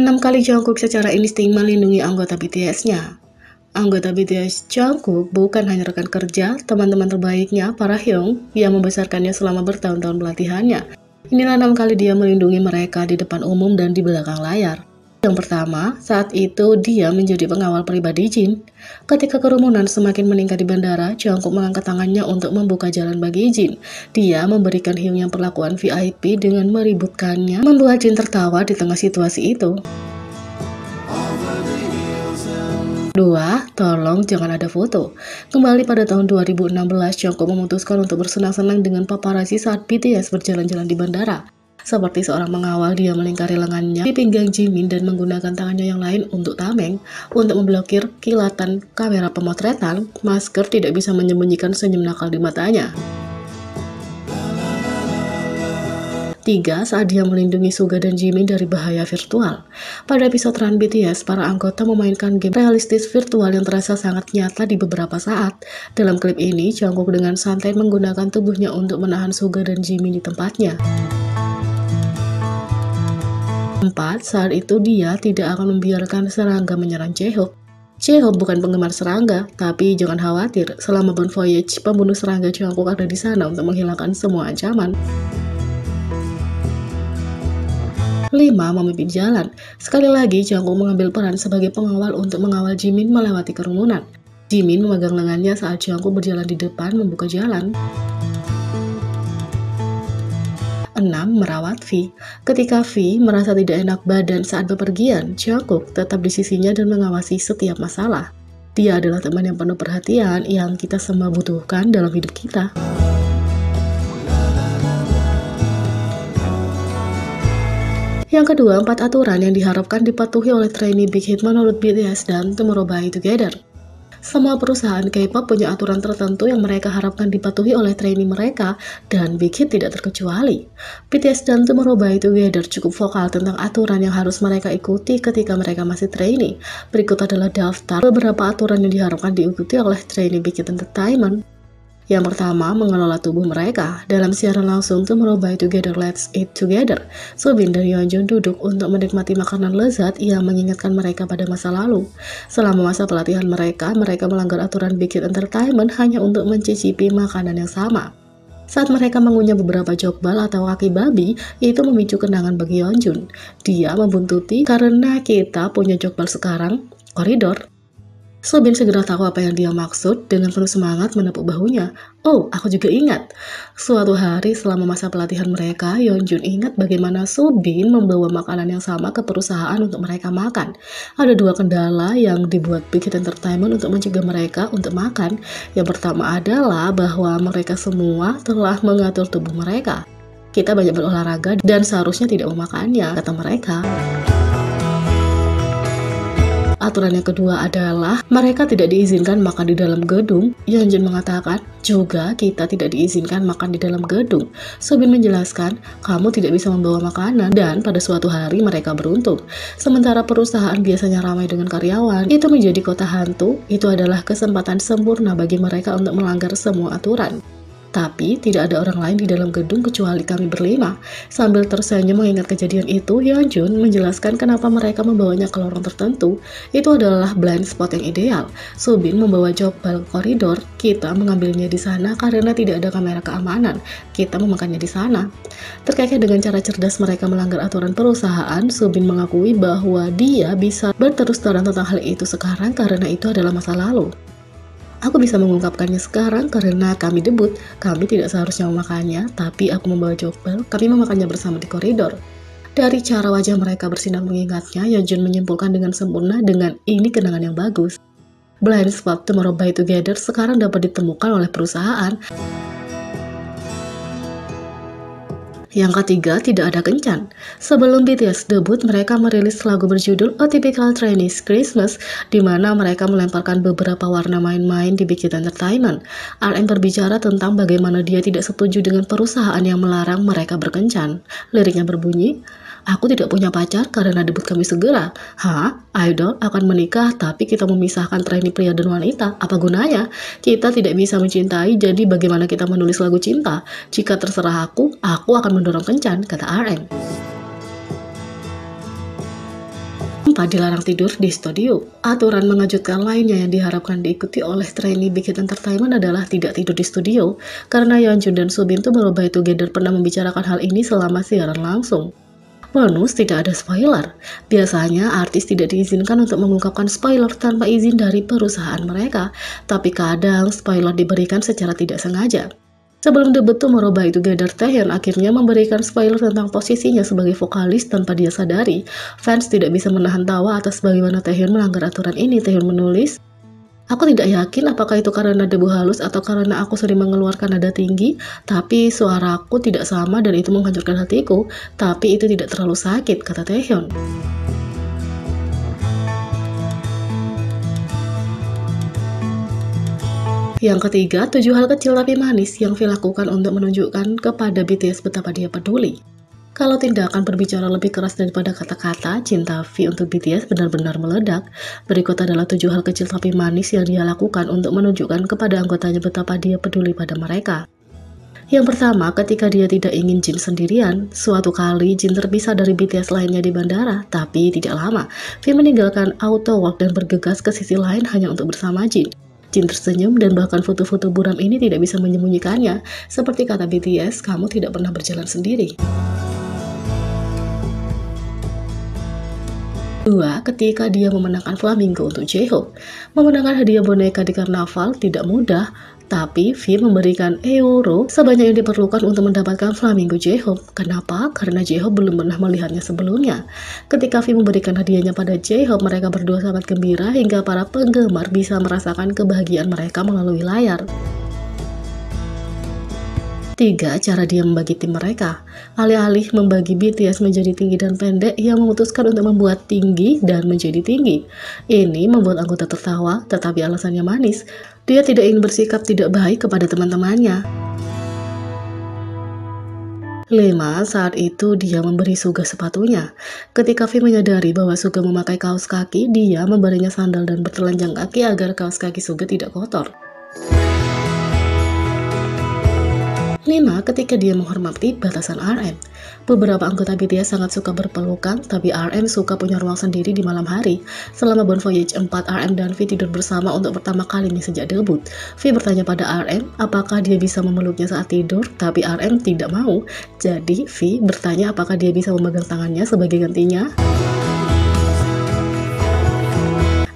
6 kali Jungkook secara insting melindungi anggota BTS-nya. Anggota BTS Jungkook bukan hanya rekan kerja, teman-teman terbaiknya, para Hyung, yang membesarkannya selama bertahun-tahun pelatihannya. Inilah 6 kali dia melindungi mereka di depan umum dan di belakang layar. Yang pertama, saat itu dia menjadi pengawal pribadi Jin. Ketika kerumunan semakin meningkat di bandara, Jungkook mengangkat tangannya untuk membuka jalan bagi Jin. Dia memberikan Hyung yang perlakuan VIP dengan meributkannya, membuat Jin tertawa di tengah situasi itu. 2. Tolong jangan ada foto. Kembali pada tahun 2016, Jungkook memutuskan untuk bersenang-senang dengan paparazzi saat BTS berjalan-jalan di bandara. Seperti seorang mengawal, dia melingkari lengannya di pinggang Jimin dan menggunakan tangannya yang lain untuk tameng. Untuk memblokir kilatan kamera pemotretan, masker tidak bisa menyembunyikan senyum nakal di matanya. 3. Saat dia melindungi Suga dan Jimin dari bahaya virtual. Pada episode Run BTS, para anggota memainkan game realistis virtual yang terasa sangat nyata di beberapa saat. Dalam klip ini, Jungkook dengan santai menggunakan tubuhnya untuk menahan Suga dan Jimin di tempatnya. 4. Saat itu dia tidak akan membiarkan serangga menyerang J-Hope. J-Hope bukan penggemar serangga, tapi jangan khawatir, selama Bon Voyage, pembunuh serangga Jungkook ada di sana untuk menghilangkan semua ancaman. 5. Memimpin jalan. Sekali lagi, Jungkook mengambil peran sebagai pengawal untuk mengawal Jimin melewati kerumunan. Jimin memegang lengannya saat Jungkook berjalan di depan membuka jalan. 6. Merawat V. Ketika V merasa tidak enak badan saat bepergian, Jungkook tetap di sisinya dan mengawasi setiap masalah. Dia adalah teman yang penuh perhatian yang kita semua butuhkan dalam hidup kita. Yang kedua, 4 aturan yang diharapkan dipatuhi oleh trainee Big Hit menurut BTS dan Tomorrow X Together. Semua perusahaan K-pop punya aturan tertentu yang mereka harapkan dipatuhi oleh trainee mereka, dan Big Hit tidak terkecuali. BTS dan Tomorrow X Together cukup vokal tentang aturan yang harus mereka ikuti ketika mereka masih trainee. Berikut adalah daftar beberapa aturan yang diharapkan diikuti oleh trainee Big Hit Entertainment. Yang pertama, mengelola tubuh mereka. Dalam siaran langsung Tomorrow X Together Let's Eat Together, Soobin dan Yeonjun duduk untuk menikmati makanan lezat yang mengingatkan mereka pada masa lalu. Selama masa pelatihan mereka melanggar aturan Big Hit Entertainment hanya untuk mencicipi makanan yang sama. Saat mereka mengunyah beberapa jokbal atau kaki babi, itu memicu kenangan bagi Yeonjun. Dia membuntuti, karena kita punya jokbal sekarang, koridor. Soobin segera tahu apa yang dia maksud, dengan penuh semangat menepuk bahunya. Oh, aku juga ingat. Suatu hari selama masa pelatihan mereka, Yeonjun ingat bagaimana Soobin membawa makanan yang sama ke perusahaan untuk mereka makan. Ada 2 kendala yang dibuat Big Hit Entertainment untuk mencegah mereka untuk makan. Yang pertama adalah bahwa mereka semua telah mengatur tubuh mereka. Kita banyak berolahraga dan seharusnya tidak memakannya, kata mereka. Aturan yang kedua adalah mereka tidak diizinkan makan di dalam gedung. Yeonjun mengatakan, juga kita tidak diizinkan makan di dalam gedung. Soobin menjelaskan, kamu tidak bisa membawa makanan, dan pada suatu hari mereka beruntung. Sementara perusahaan biasanya ramai dengan karyawan, itu menjadi kota hantu. Itu adalah kesempatan sempurna bagi mereka untuk melanggar semua aturan. Tapi tidak ada orang lain di dalam gedung kecuali kami berlima. Sambil tersenyum mengingat kejadian itu, Yeonjun menjelaskan kenapa mereka membawanya ke lorong tertentu. Itu adalah blind spot yang ideal. Soobin membawa jokbal koridor. Kita mengambilnya di sana karena tidak ada kamera keamanan. Kita memakannya di sana. Terkait dengan cara cerdas mereka melanggar aturan perusahaan, Soobin mengakui bahwa dia bisa berterus terang tentang hal itu sekarang karena itu adalah masa lalu. Aku bisa mengungkapkannya sekarang karena kami debut. Kami tidak seharusnya memakannya, tapi aku membawa jokbal. Kami memakannya bersama di koridor. Dari cara wajah mereka bersinar mengingatnya, Yeonjun menyimpulkan dengan sempurna dengan ini kenangan yang bagus. Blind spot Tomorrow X Together sekarang dapat ditemukan oleh perusahaan. Yang ketiga, tidak ada kencan. Sebelum BTS debut, mereka merilis lagu berjudul A Typical Chinese Christmas, di mana mereka melemparkan beberapa warna main-main di Big Hit Entertainment. RM berbicara tentang bagaimana dia tidak setuju dengan perusahaan yang melarang mereka berkencan. Liriknya berbunyi, aku tidak punya pacar karena debut kami segera. Hah? Idol akan menikah tapi kita memisahkan trainee pria dan wanita. Apa gunanya? Kita tidak bisa mencintai, jadi bagaimana kita menulis lagu cinta? Jika terserah aku akan mendorong kencan, kata RM. 4. Dilarang tidur di studio. Aturan mengejutkan lainnya yang diharapkan diikuti oleh trainee Big Hit Entertainment adalah tidak tidur di studio, karena Yeonjun dan Subin to Mero By Together pernah membicarakan hal ini selama siaran langsung. Bonus, tidak ada spoiler. Biasanya artis tidak diizinkan untuk mengungkapkan spoiler tanpa izin dari perusahaan mereka, tapi kadang spoiler diberikan secara tidak sengaja. Sebelum debut To Mero By Together, Taehyun akhirnya memberikan spoiler tentang posisinya sebagai vokalis tanpa dia sadari. Fans tidak bisa menahan tawa atas bagaimana Taehyun melanggar aturan ini. Taehyun menulis, "Aku tidak yakin apakah itu karena debu halus atau karena aku sering mengeluarkan nada tinggi, tapi suaraku tidak sama dan itu menghancurkan hatiku. Tapi itu tidak terlalu sakit," kata Taehyun. Yang ketiga, 7 hal kecil tapi manis yang V lakukan untuk menunjukkan kepada BTS betapa dia peduli. Kalau tindakan berbicara lebih keras daripada kata-kata, cinta V untuk BTS benar-benar meledak. Berikut adalah 7 hal kecil tapi manis yang dia lakukan untuk menunjukkan kepada anggotanya betapa dia peduli pada mereka. Yang pertama, ketika dia tidak ingin Jin sendirian. Suatu kali Jin terpisah dari BTS lainnya di bandara, tapi tidak lama. V meninggalkan auto walk dan bergegas ke sisi lain hanya untuk bersama Jin. Jin tersenyum dan bahkan foto-foto buram ini tidak bisa menyembunyikannya. Seperti kata BTS, kamu tidak pernah berjalan sendiri. 2. Ketika dia memenangkan Flamingo untuk J-Hope. Memenangkan hadiah boneka di karnaval tidak mudah, tapi V memberikan euro sebanyak yang diperlukan untuk mendapatkan Flamingo J-Hope. Kenapa? Karena J-Hope belum pernah melihatnya sebelumnya. Ketika V memberikan hadiahnya pada J-Hope, mereka berdua sangat gembira hingga para penggemar bisa merasakan kebahagiaan mereka melalui layar. 3. Cara dia membagi tim mereka. Alih-alih membagi BTS menjadi tinggi dan pendek, ia memutuskan untuk membuat tinggi dan menjadi tinggi. Ini membuat anggota tertawa, tetapi alasannya manis. Dia tidak ingin bersikap tidak baik kepada teman-temannya. 5. Saat itu dia memberi Suga sepatunya. Ketika V menyadari bahwa Suga memakai kaos kaki, dia memberinya sandal dan bertelanjang kaki agar kaos kaki Suga tidak kotor. 5. Ketika dia menghormati batasan RM. Beberapa anggota BTS sangat suka berpelukan, tapi RM suka punya ruang sendiri di malam hari. Selama Bon Voyage 4, RM dan V tidur bersama untuk pertama kalinya sejak debut. V bertanya pada RM apakah dia bisa memeluknya saat tidur, tapi RM tidak mau. Jadi V bertanya apakah dia bisa memegang tangannya sebagai gantinya.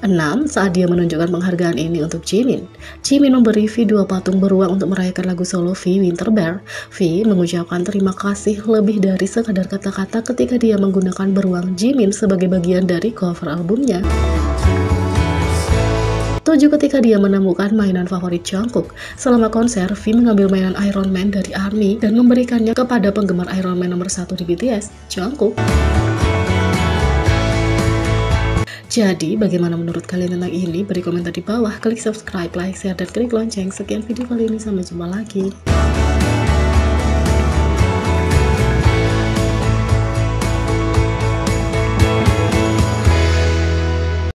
6. Saat dia menunjukkan penghargaan ini untuk Jimin. Jimin memberi V 2 patung beruang untuk merayakan lagu solo V Winter Bear. V mengucapkan terima kasih lebih dari sekadar kata-kata ketika dia menggunakan beruang Jimin sebagai bagian dari cover albumnya. 7. Ketika dia menemukan mainan favorit Jungkook. Selama konser, V mengambil mainan Iron Man dari ARMY dan memberikannya kepada penggemar Iron Man nomor 1 di BTS, Jungkook. Jadi, bagaimana menurut kalian tentang ini? Beri komentar di bawah, klik subscribe, like, share, dan klik lonceng. Sekian video kali ini, sampai jumpa lagi.